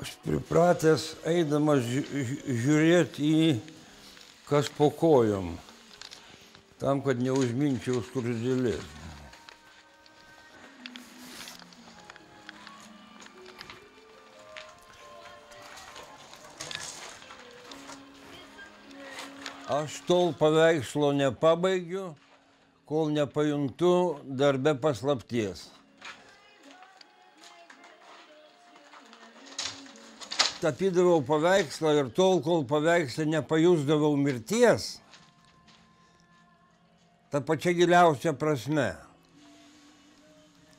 Aš pripratęs eidamas žiūrėti į kas po kojom, tam, kad neužminčiau skruzdėlės. Aš tol paveikslo nepabaigiu, kol nepajuntu darbe paslapties. Tapydavau paveikslą ir tol, kol paveikslą nepajusdavau mirties, ta pačia giliausia prasme,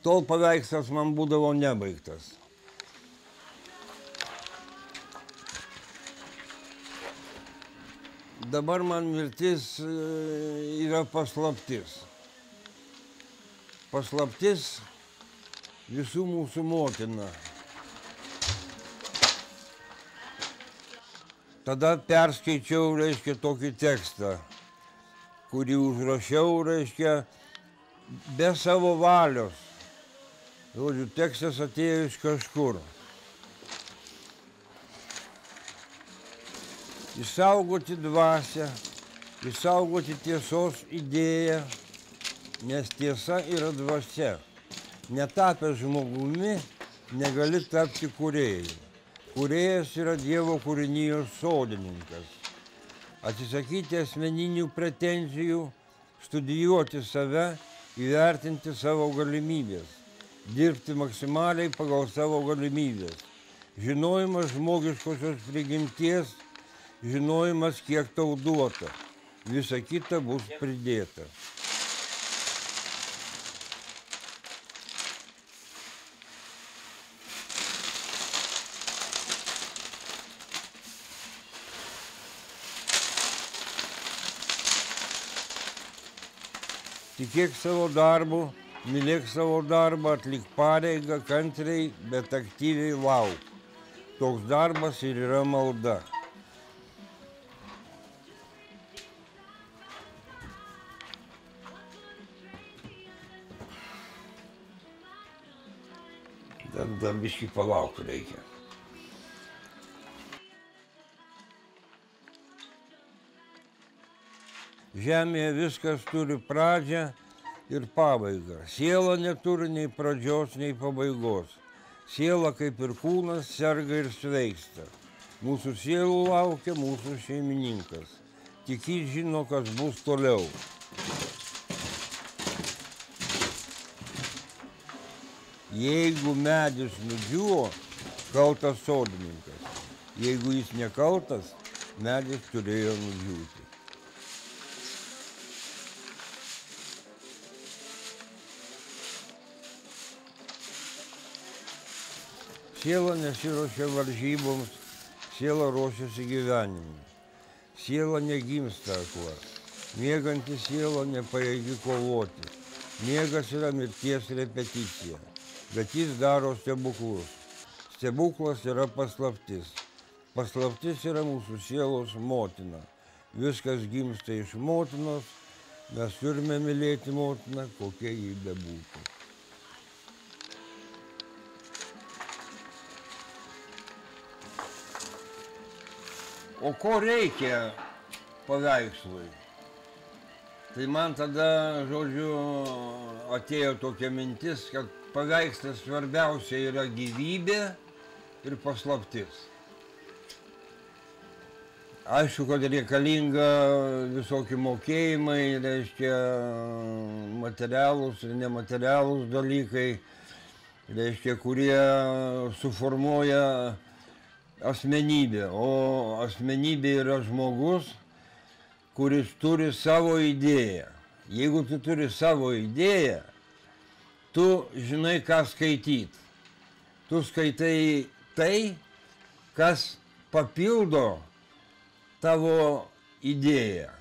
tol paveikslas man būdavo nebaigtas. Dabar man mirtis yra paslaptis. Paslaptis visų mūsų motina. Tada perskaičiau, reiškia, tokį tekstą, kurį užrašiau, reiškia, be savo valios. Žodžiu, tekstas atėjo iš kažkur. Išsaugoti dvasią, išsaugoti tiesos idėją, nes tiesa yra dvasia. Netapęs žmogumi negali tapti kūrėju. Kūrėjas yra Dievo kūrinijos sodininkas. Atsisakyti asmeninių pretenzijų, studijuoti save, įvertinti savo galimybės, dirbti maksimaliai pagal savo galimybės. Žinojimas žmogiškosios prigimties, žinojimas, kiek tau duota. Visa kita bus pridėta. Tikėk savo darbu, mylėk savo darbą, atlik pareigą, kantriai, bet aktyviai lauk. Toks darbas ir yra malda. Dar biškį palauk reikia. Žemėje viskas turi pradžią ir pabaigą. Siela neturi nei pradžios, nei pabaigos. Siela, kaip ir kūnas, serga ir sveiksta. Mūsų sielų laukia mūsų šeimininkas. Tik jis žino, kas bus toliau. Jeigu medis nudžiūvo, kaltas sodininkas. Jeigu jis nekaltas, medis turėjo nudžiūti. Siela nesiruošia varžyboms, siela ruošiasi gyvenimui. Siela negimsta akla. Mieganti siela nepajėgi kovoti. Miegas yra mirties repeticija, bet jis daro stebuklus. Stebuklas yra paslaptis. Paslaptis yra mūsų sielos motina. Viskas gimsta iš motinos, mes turime mylėti motiną, kokia ji bebūtų. O ko reikia paveikslui? Tai man tada, žodžiu, atėjo tokia mintis, kad paveikslas svarbiausia yra gyvybė ir paslaptis. Aišku, kad reikalinga visokie mokėjimai, reiškia materialūs ir nematerialūs dalykai, reiškia, kurie suformuoja asmenybė, o asmenybė yra žmogus, kuris turi savo idėją. Jeigu tu turi savo idėją, tu žinai, ką skaityti. Tu skaitai tai, kas papildo tavo idėją.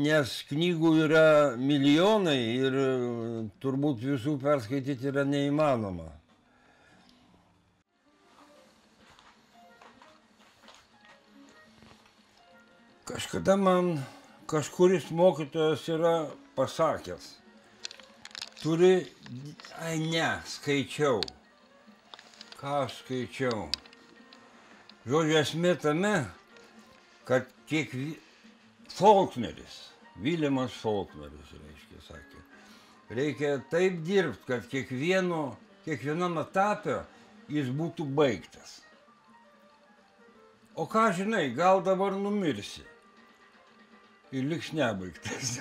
Nes knygų yra milijonai ir turbūt visų perskaityti yra neįmanoma. Kažkada man kažkuris mokytojas yra pasakęs, skaičiau, ką aš skaičiau. Žodžiu, esmė tame, kad Faulkneris, Viljamas Faulkneris, reiškia, sakė, reikia taip dirbti, kad kiekvienam etape jis būtų baigtas. O ką žinai, gal dabar numirsi ir liks nebaigtas.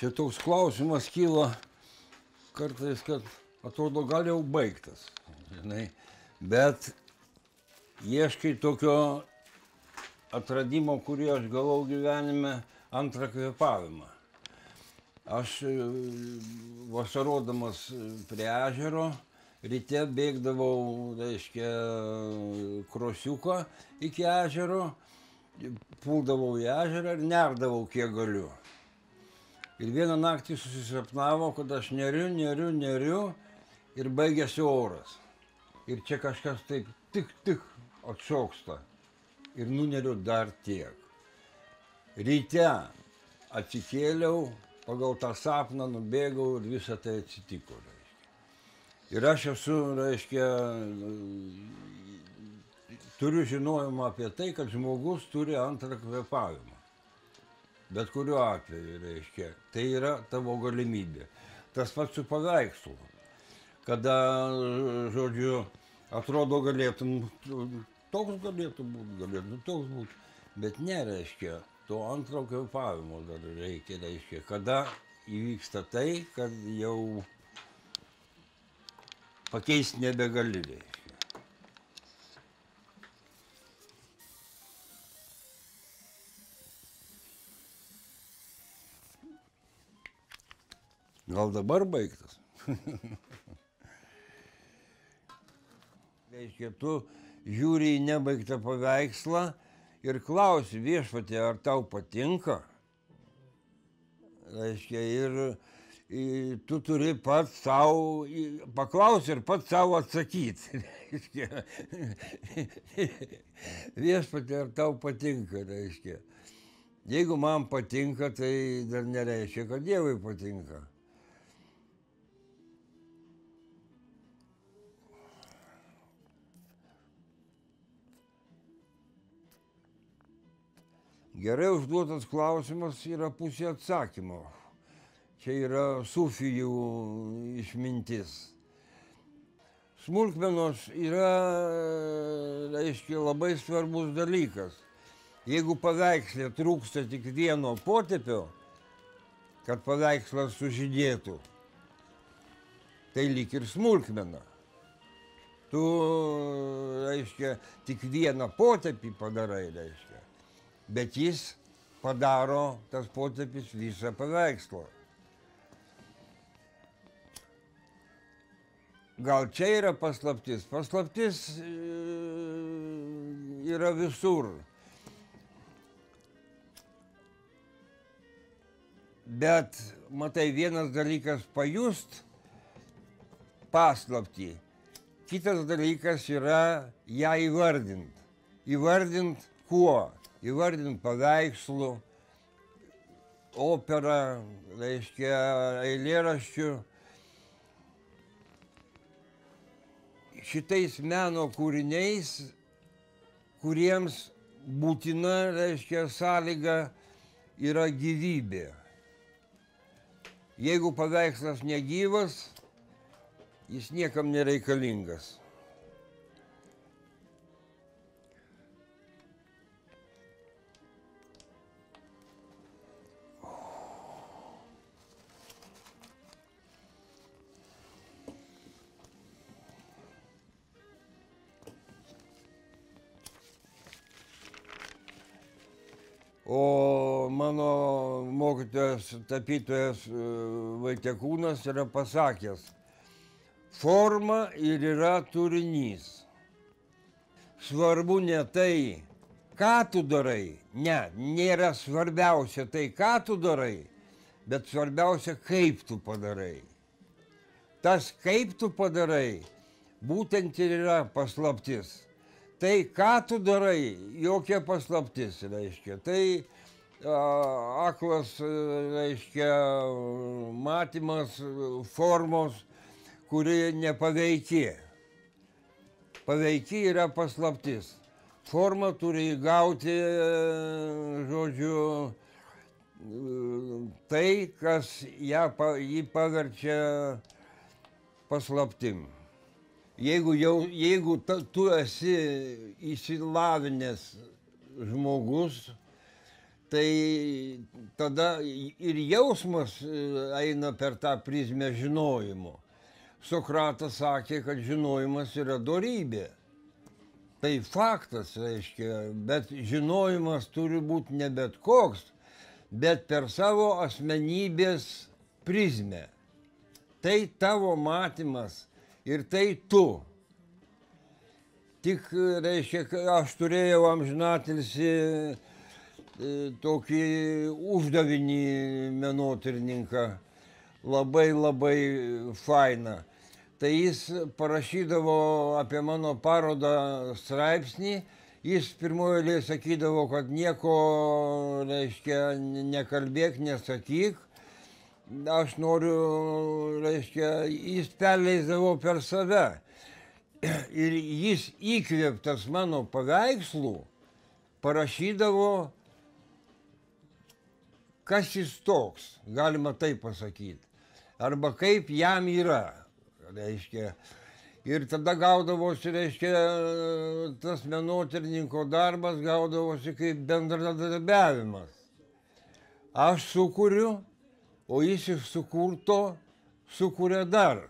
Čia toks klausimas kyla kartais, kad atrodo gal jau baigtas, žinai, bet ieškai tokio atradimo, kurį aš gavau gyvenime, antrą kvėpavimą. Aš vasarodamas prie ežero, ryte bėgdavau, reiškia, krosiuką iki ežero, puldavau į ežerą ir nerdavau kiek galiu. Ir vieną naktį susisapnavo, kad aš neriu ir baigėsi oras. Ir čia kažkas taip tik atšoksta ir nuneriu dar tiek. Ryte atsikėliau, pagal tą sapną nubėgau ir visą tai atsitiko. Reiškia. Ir aš esu, reiškia, turiu žinojimą apie tai, kad žmogus turi antrą kvėpavimą. Bet kuriuo atveju, reiškia, tai yra tavo galimybė. Tas pats su paveikslu. Kada, žodžiu, atrodo galėtum, toks galėtų būti, toks būti. Bet nereiškia, to antro kvėpavimo dar reikia, reiškia, kada įvyksta tai, kad jau pakeisti nebegali, reiškia. Gal dabar baigtas? Reiškia, tu žiūri į nebaigtą paveikslą ir klausi viešpatie, ar tau patinka. Reiškia, ir tu turi pats savo paklausti ir pats savo atsakyti. Reiškia, viešpatie, ar tau patinka, reiškia. Jeigu man patinka, tai dar nereiškia, kad Dievui patinka. Gerai užduotas klausimas yra pusė atsakymo. Čia yra sufijų išmintis. Smulkmenos yra, reiškia, labai svarbus dalykas. Jeigu paveiksle trūksta tik vieno potėpio, kad paveikslas sužydėtų, tai lyg ir smulkmena. Tu, reiškia, tik vieną potėpį padarai, reiškia. Bet jis padaro, tas potėpis, visą paveikslą. Gal čia yra paslaptis? Paslaptis yra visur. Bet, matai, vienas dalykas pajust paslaptį, kitas dalykas yra ją įvardint. Įvardint kuo? Įvardint paveikslų, operą, reiškia, eilėraščių. Šitais meno kūriniais, kuriems būtina, reiškia, sąlyga yra gyvybė. Jeigu paveikslas negyvas, jis niekam nereikalingas. O mano mokytojas, tapytojas Vaitiekūnas yra pasakęs, Forma ir yra turinys. Svarbu ne tai, ką tu darai. Ne, nėra svarbiausia tai, ką tu darai, bet svarbiausia, kaip tu padarai. Tas, kaip tu padarai, būtent ir yra paslaptis. Tai, ką tu darai, jokia paslaptis, reiškia. Tai aklas, reiškia, matymas formos, kuri nepaveiki. Paveiki yra paslaptis. Forma turi įgauti, žodžiu, tai, kas jį paverčia paslaptim. Jeigu tu esi išsilavinęs žmogus, tai tada ir jausmas eina per tą prizmę žinojimo. Sokratas sakė, kad žinojimas yra dorybė. Tai faktas, reiškia, bet žinojimas turi būti ne bet koks, bet per savo asmenybės prizmę. Tai tavo matymas ir tai tu. Tik, reiškia, aš turėjau amžinatilsį tokį uždavinį menotyrininką, labai fainą. Tai jis parašydavo apie mano parodą straipsnį, jis pirmoje eilėje sakydavo, kad nieko, reiškia, nekalbėk, nesakyk. Aš noriu, reiškia, jis perleisdavo per save. Ir jis įkvėptas mano paveikslų parašydavo, kas jis toks, galima taip pasakyti. Arba kaip jam yra, reiškia. Ir tada gaudavosi, reiškia, tas menotyrininko darbas gaudavosi kaip bendradarbiavimas. Aš sukuriu, o jis iš sukurto sukuria dar.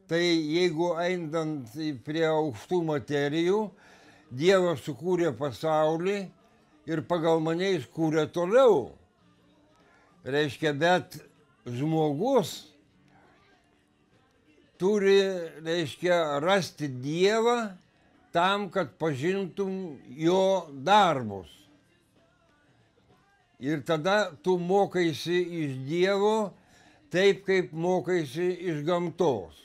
Tai jeigu einant prie aukštų materijų, Dievas sukūrė pasaulį ir pagal mane jis kūrė toliau. Reiškia, bet žmogus turi, reiškia, rasti Dievą tam, kad pažintum jo darbus. Ir tada tu mokaisi iš Dievo taip, kaip mokaisi iš gamtos.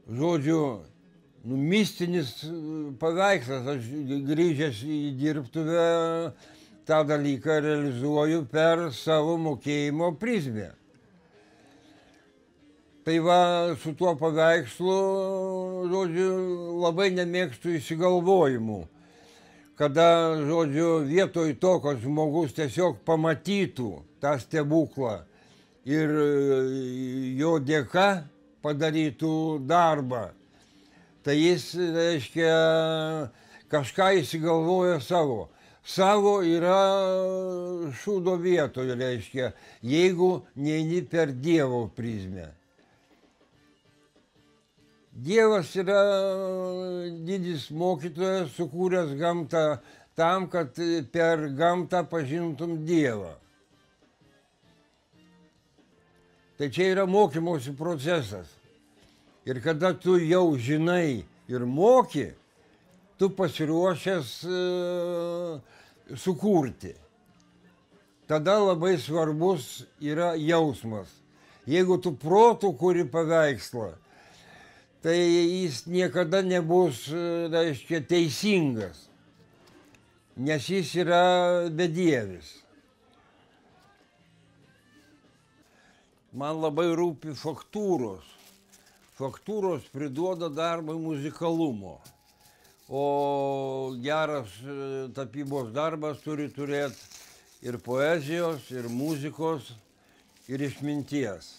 Žodžiu, mistinis paveikslas, aš grįžęs į dirbtuvę tą dalyką realizuoju per savo mokėjimo prizmę. Tai va, su tuo paveikslu, žodžiu, labai nemėgstu įsigalvojimų. Kada, žodžiu, vietoj to, kad žmogus tiesiog pamatytų tą stebuklą ir jo dėka padarytų darbą, tai jis, reiškia, kažką įsigalvoja savo. Savo yra šūdo vietoje, reiškia, jeigu neini per Dievo prizmę. Dievas yra didis mokytojas, sukūręs gamtą tam, kad per gamtą pažintum Dievą. Tai čia yra mokymosi procesas. Ir kada tu jau žinai ir moki, tu pasiruošęs sukurti. Tada labai svarbus yra jausmas. Jeigu tu protu kuri paveikslą, tai jis niekada nebus, reiškia, teisingas, nes jis yra bedievis. Man labai rūpi faktūros. Faktūros priduoda darbui muzikalumo. O geras tapybos darbas turi turėti ir poezijos, ir muzikos, ir išminties.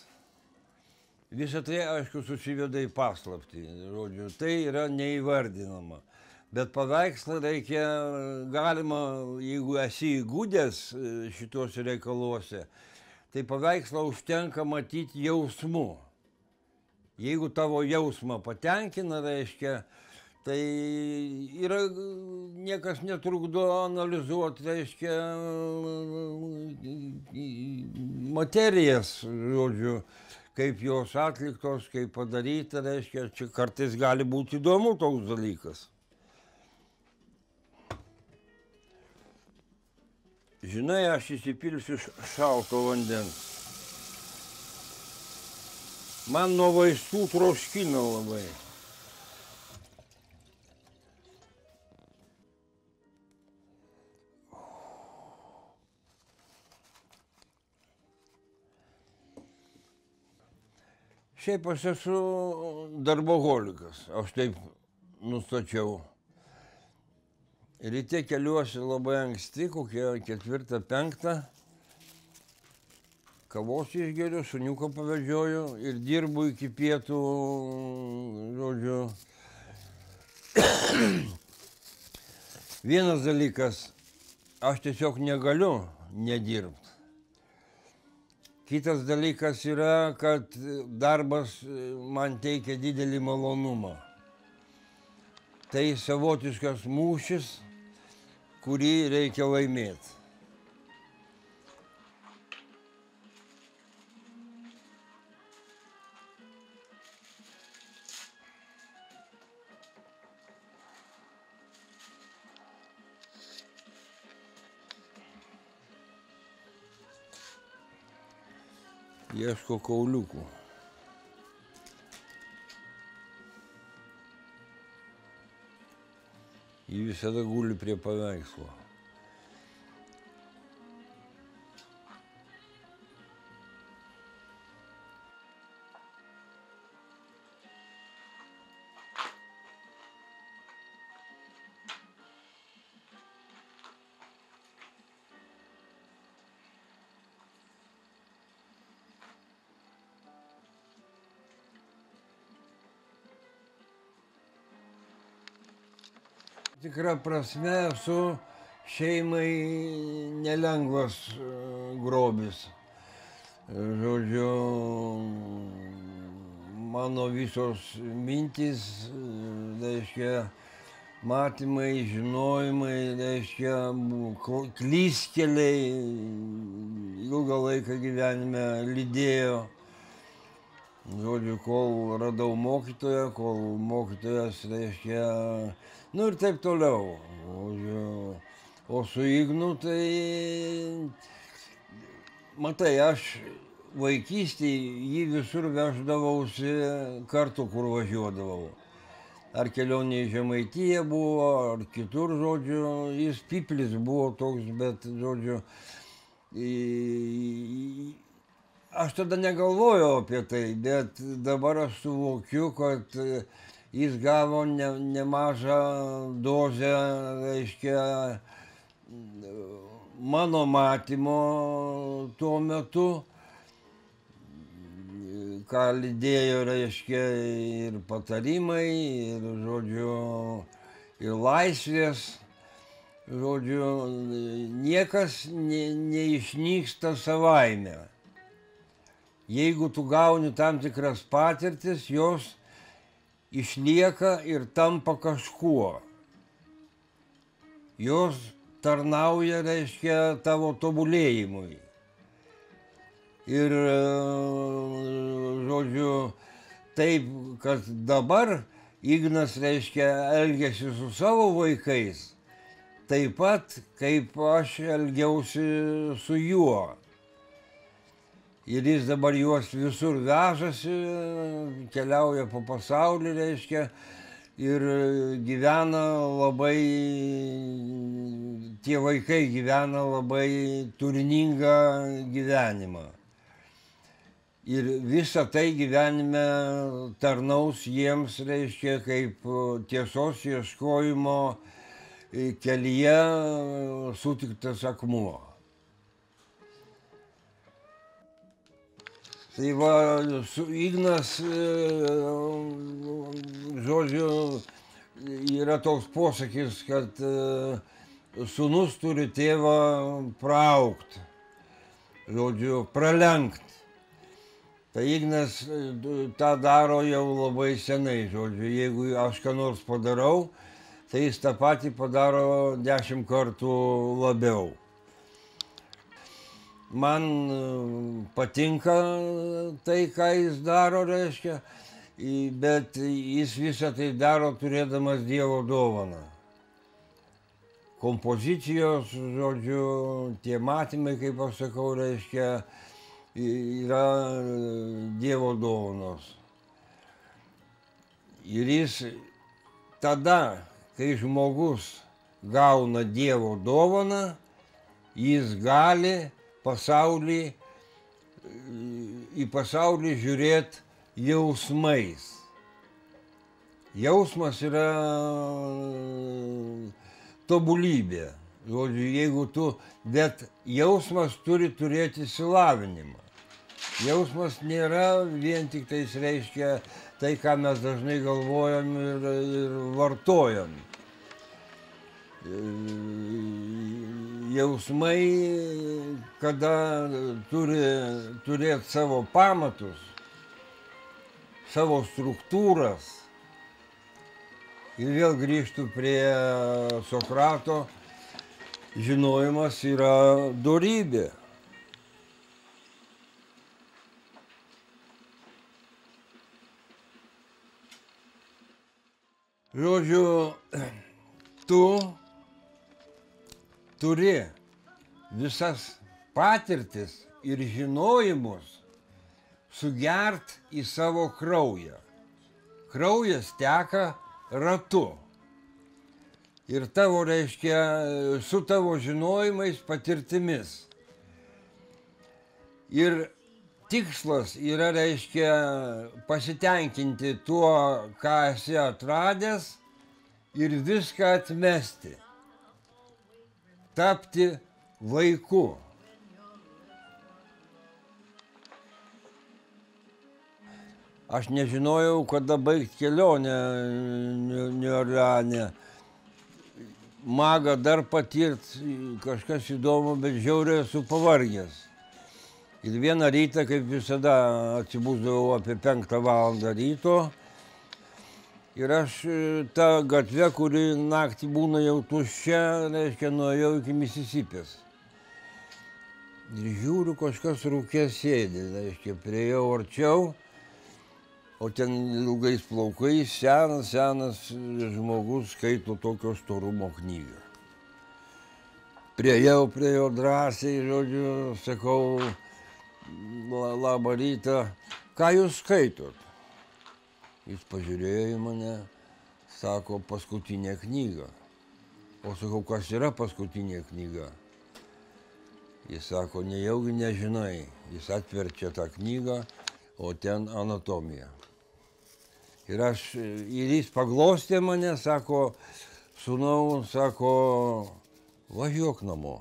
Visą tai, aišku, susiveda į paslaptį. Žodžiu, tai yra neįvardinama. Bet paveikslą reikia, galima, jeigu esi įgudęs šituose reikaluose, tai paveikslą užtenka matyti jausmu. Jeigu tavo jausmą patenkina, reiškia, tai yra, niekas netrukdo analizuoti, reiškia, materijas, žodžiu, kaip jos atliktos, kaip padaryta, reiškia, čia kartais gali būti įdomu toks dalykas. Žinai, aš įsipilsiu šalto vandens. Man nuo vaistų troškina labai. Šiaip aš esu darboholikas, aš taip nustačiau. Ryte keliuosi labai anksti, kokie 4-5. Kavos išgeriu, šuniuką pavedžioju ir dirbu iki pietų, žodžiu. Vienas dalykas, aš tiesiog negaliu nedirbti. Kitas dalykas yra, kad darbas man teikia didelį malonumą. Tai savotiškas mūšis, kurį reikia laimėti. Ieško kauliukų. Ji visada guli prie paveikslo. Tikra prasme esu šeimai nelengvas grobis. Žodžiu, mano visos mintys, reiškia, matymai, žinojimai, reiškia, klystkeliai ilgą laiką gyvenime lydėjo. Žodžiu, kol radau mokytoją, kol mokytojas, reiškia, nu ir taip toliau. O su Ignu tai, matai, aš vaikystėje jį visur veždavausi kartu, kur važiuodavau. Ar kelionė į Žemaitiją buvo, ar kitur, žodžiu, jis piplis buvo toks, bet, žodžiu, aš tada negalvojau apie tai, bet dabar aš suvokiu, kad jis gavo nemažą dozę, reiškia, mano matymo tuo metu, ką lydėjo, reiškia, ir patarimai, ir, žodžiu, ir laisvės. Žodžiu, niekas neišnyksta savaime. Jeigu tu gauni tam tikras patirtis, jos išlieka ir tampa kažkuo. Jos tarnauja, reiškia, tavo tobulėjimui. Ir, žodžiu, taip, kad dabar Ignas, reiškia, elgiasi su savo vaikais, taip pat, kaip aš elgiausi su juo. Ir jis dabar juos visur vežasi, keliauja po pasaulį, reiškia, ir gyvena labai, tie vaikai gyvena labai turiningą gyvenimą. Ir visa tai gyvenime tarnaus jiems, reiškia, kaip tiesos ieškojimo kelyje sutiktas akmuo. Tai va, Ignas, žodžiu, yra toks posakis, kad sūnus turi tėvą praaugt, žodžiu, pralenkt. Tai Ignas tą daro jau labai senai, žodžiu, jeigu aš ką nors padarau, tai jis tą patį padaro 10 kartų labiau. man patinka tai, ką jis daro, reiškia, bet jis visą tai daro turėdamas Dievo dovaną. Kompozicijos, žodžiu, tie matymai, kaip aš sakau, reiškia, yra Dievo dovanos. Ir jis tada, kai žmogus gauna Dievo dovaną, jis gali į pasaulį žiūrėti jausmais. Jausmas yra tobulybė. Žodžiu, jeigu bet jausmas turi turėti išsilavinimą. Jausmas nėra vien tik tais reiškia tai, ką mes dažnai galvojam ir vartojam. Jausmai, kada turi turėti savo pamatus, savo struktūras. Ir vėl grįžtu prie Sokrato, žinojimas yra dorybė. Žodžiu, tu turi visas patirtis ir žinojimus sugert į savo kraują. Kraujas teka ratu. Ir tavo, reiškia, su tavo žinojimais, patirtimis. Ir tikslas yra, reiškia, pasitenkinti tuo, ką esi atradęs ir viską atmesti. Tapti vaiku. Aš nežinojau, kada baigti kelionę Niorleane. Magą dar patirti, kažkas įdomu, bet žiauriai esu pavargęs. Ir vieną rytą, kaip visada, atsibūsdavau apie 5 valandą ryto. Ir aš tą gatvę, kuri naktį būna jau tuščia, reiškia, nuėjau iki Misisipės. Ir žiūriu, kažkas rūke sėdi, reiškia, priėjau arčiau. O ten ilgais plaukais senas žmogus skaito tokio storumo knygą. Priėjau prie jo drąsiai, žodžiu, sakau, labą rytą, ką jūs skaitot? Jis pažiūrėjo į mane, sako, paskutinė knyga. O sakau, kas yra paskutinė knyga? Jis sako, nejaugi nežinai. Jis atverčia tą knygą, o ten anatomija. Ir jis paglostė mane, sako, sūnau, sako, važiuok namo.